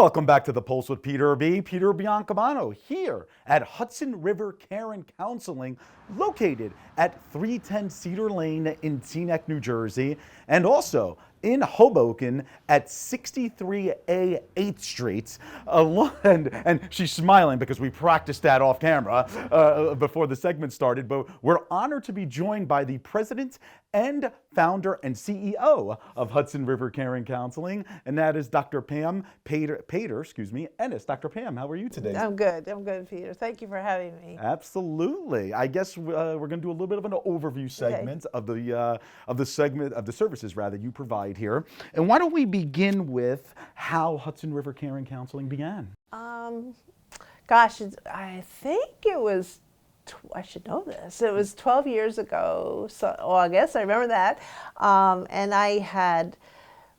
Welcome back to The Pulse with Peter B. Peter Biancamano here at Hudson River Care and Counseling, located at 310 Cedar Lane in Teaneck, New Jersey, and also in Hoboken at 63A 8th Street. And she's smiling because we practiced that off camera before the segment started, but we're honored to be joined by the president and founder and CEO of Hudson River Care and Counseling, and that is Dr. Pam Pater-Ennis. Dr. Pam, how are you today? I'm good, Peter. Thank you for having me. Absolutely. I guess we're going to do a little bit of an overview segment of the services rather you provide here. And why don't we begin with how Hudson River Care and Counseling began? I think it was, I should know this, it was 12 years ago, so I guess I remember that, and I had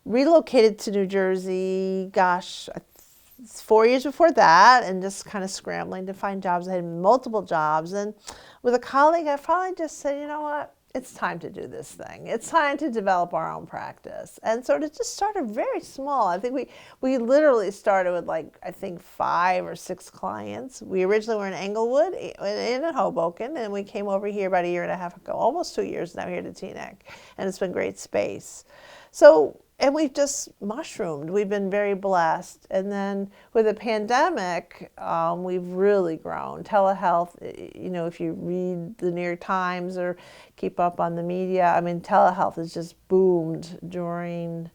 relocated to New Jersey, 4 years before that, and just kind of scrambling to find jobs. I had multiple jobs, and with a colleague, I finally just said, you know what? It's time to do this thing. It's time to develop our own practice. And so it just started very small. I think we literally started with I think 5 or 6 clients. We originally were in Englewood, in Hoboken, and we came over here about a year and a half ago, almost 2 years now here to Teaneck, and it's been great space. So, and we've just mushroomed. We've been very blessed. And then with the pandemic, we've really grown. Telehealth, if you read the New York Times or keep up on the media, telehealth has just boomed during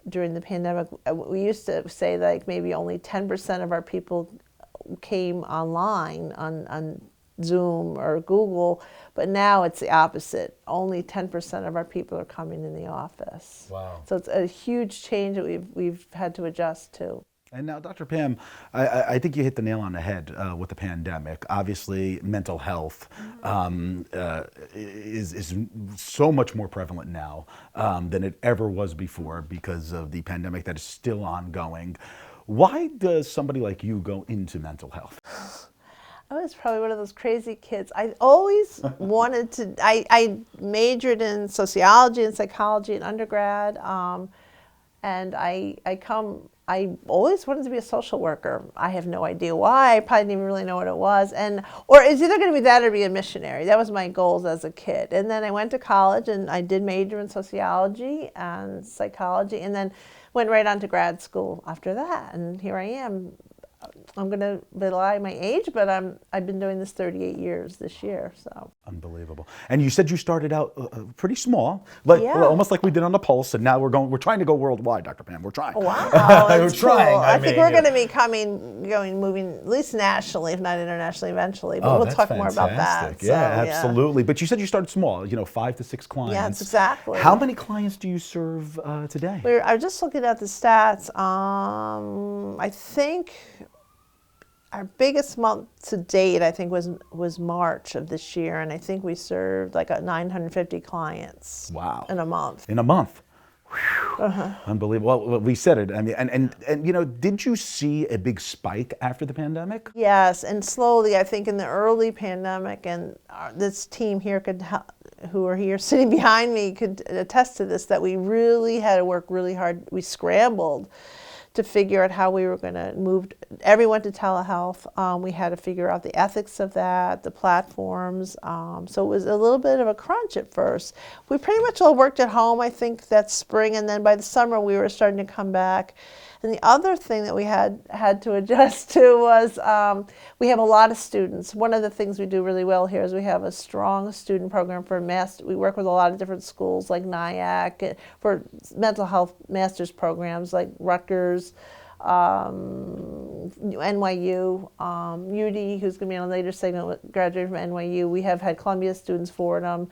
the pandemic. We used to say maybe only 10% of our people came online on Zoom or Google, but now it's the opposite. Only 10% of our people are coming in the office. Wow. So it's a huge change that we've had to adjust to. And now, Dr. Pam, I think you hit the nail on the head with the pandemic. Obviously, mental health is so much more prevalent now than it ever was before because of the pandemic that is still ongoing. Why does somebody like you go into mental health? I was probably one of those crazy kids. I always wanted to, I majored in sociology and psychology in undergrad, and I always wanted to be a social worker. I have no idea why. I probably didn't even really know what it was. Or it's either going to be that or be a missionary. That was my goals as a kid. And then I went to college and I did major in sociology and psychology, and then went right on to grad school after that. And here I am. I'm going to belie my age, but I've been doing this 38 years this year. So unbelievable. And you said you started out pretty small, almost like we did on the Pulse, and now we're trying to go worldwide, Dr. Pam. We're trying. Wow, we're trying. I think we're going to be moving at least nationally, if not internationally, eventually. But we'll talk more about that. Yeah, absolutely. But you said you started small. 5 to 6 clients. Yeah, exactly. How many clients do you serve today? I was just looking at the stats. I think our biggest month to date, I think, was March of this year, and I think we served 950 clients. Wow! In a month. In a month. Unbelievable. Well, we said it. And did you see a big spike after the pandemic? Yes, and slowly. I think in the early pandemic, and this team here who are here sitting behind me could attest to this, that we really had to work really hard. We scrambled to figure out how we were going to move everyone to telehealth. We had to figure out the ethics of that, the platforms. So it was a little bit of a crunch at first. We pretty much all worked at home, I think, that spring, and then by the summer we were starting to come back. And the other thing that we had to adjust to was we have a lot of students. One of the things we do really well here is we have a strong student program for we work with a lot of different schools like NIAC for mental health master's programs like Rutgers, NYU, UD, who's going to be on a later segment, graduated from NYU. We have had Columbia Students Fordham.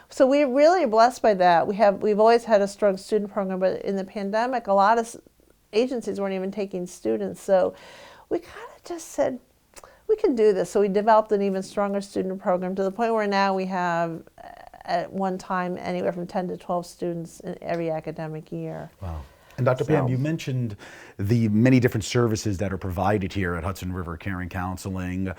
So we really are blessed by that. We've always had a strong student program, but in the pandemic, a lot of agencies weren't even taking students. So we kind of just said, we can do this. So we developed an even stronger student program to the point where now we have at one time anywhere from 10 to 12 students in every academic year. Wow. And Dr. Pam, So- you mentioned the many different services that are provided here at Hudson River Care and Counseling.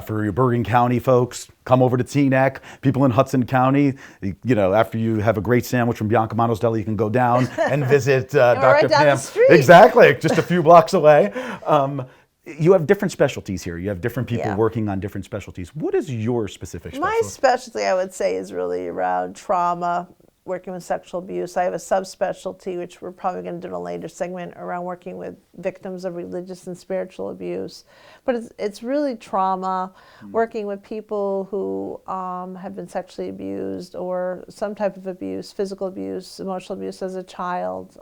For your Bergen County folks, come over to Teaneck. People in Hudson County, you know, after you have a great sandwich from Biancamano's Deli, you can go down and visit Dr. right down Pam. the street. Exactly, just a few blocks away. You have different specialties here. You have different people Yeah. working on different specialties. What is your specific My specialty? specialty, I would say, is really around trauma, working with sexual abuse. I have a subspecialty, which we're probably going to do in a later segment, around working with victims of religious and spiritual abuse. But it's really trauma, working with people who have been sexually abused or some type of abuse, physical abuse, emotional abuse as a child,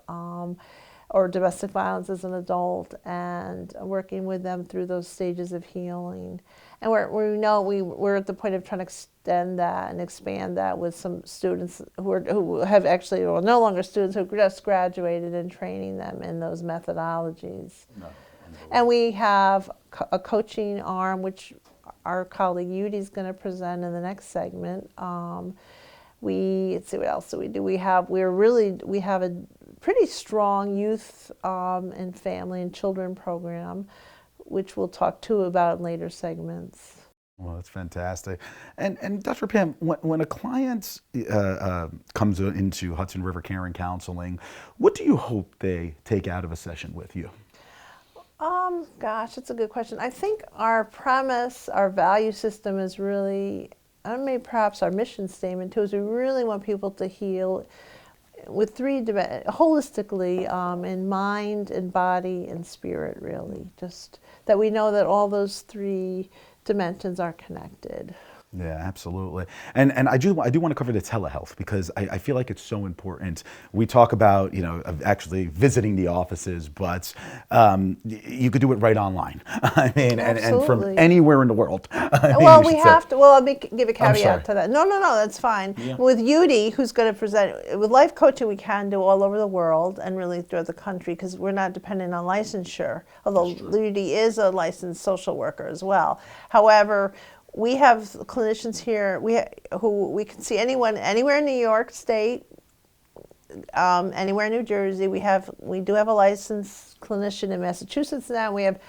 or domestic violence as an adult, and working with them through those stages of healing. And we're at the point of trying to extend that and expand that with some students who have actually, well, no longer students, who just graduated, and training them in those methodologies. And we have a coaching arm, which our colleague Yudi is going to present in the next segment. Let's see, what else do we do? We have a pretty strong youth and family and children program, which we'll talk too about in later segments. Well, that's fantastic. And Dr. Pam, when a client comes into Hudson River Care and Counseling, what do you hope they take out of a session with you? Gosh, that's a good question. I think our premise, our value system is really, maybe perhaps our mission statement too, is we really want people to heal with holistically, in mind and body and spirit, really. Just that we know that all those three dimensions are connected. Yeah, absolutely. And I do want to cover the telehealth, because I feel like it's so important. We talk about, you know, of actually visiting the offices, but you could do it right online. I mean, and from anywhere in the world. Well, let me give a caveat to that. No, that's fine. Yeah. With Yudi, who's going to present, with life coaching, we can do all over the world and really throughout the country, because we're not dependent on licensure, although Yudi is a licensed social worker as well. However, we have clinicians here who we can see anywhere in New York State, anywhere in New Jersey. We do have a licensed clinician in Massachusetts now. We have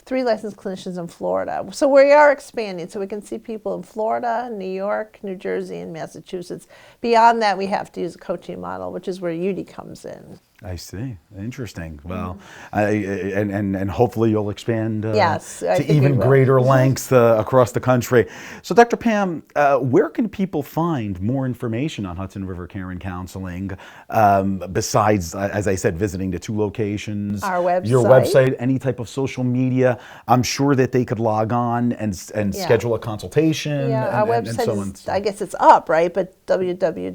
3 licensed clinicians in Florida. So we are expanding, so we can see people in Florida, New York, New Jersey, and Massachusetts. Beyond that, we have to use a coaching model, which is where Yudi comes in. I see. Interesting. Well, and hopefully you'll expand Yes, I to think even we will. greater lengths across the country. So, Dr. Pam, where can people find more information on Hudson River Care and Counseling, besides, as I said, visiting the 2 locations? Our website. Your website, any type of social media. I'm sure that they could log on and schedule a consultation. Yeah, our and website so on. is, I guess it's up, right? But Absolutely, it will be.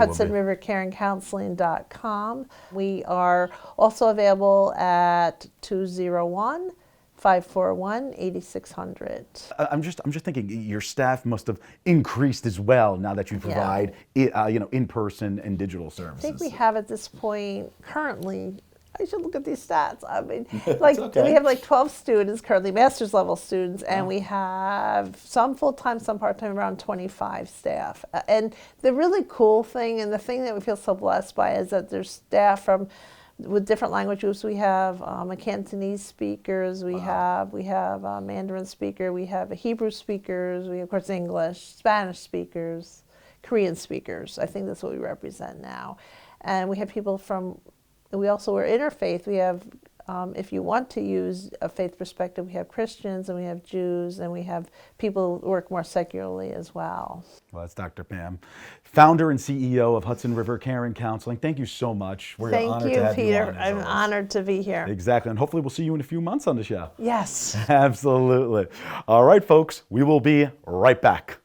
www.hudsonrivercareandcounseling.com. We are also available at 201-541-8600. I'm just thinking your staff must have increased as well now that you provide in-person and digital services. I think we have at this point currently, I should look at these stats. I mean, we have like 12 students currently, master's level students, and we have some full-time, some part-time, around 25 staff. And the really cool thing, and the thing that we feel so blessed by, is that there's staff with different language groups. We have a Cantonese speakers, we have a Mandarin speaker, we have a Hebrew speakers, we have, of course, English, Spanish speakers, Korean speakers. I think that's what we represent now. And we have people we're interfaith. We have, if you want to use a faith perspective, we have Christians and we have Jews and we have people who work more secularly as well. Well, that's Dr. Pam, founder and CEO of Hudson River Care and Counseling. Thank you so much. We're honored to have Peter. you on. I'm honored to be here. Exactly. And hopefully we'll see you in a few months on the show. Yes. Absolutely. All right, folks, we will be right back.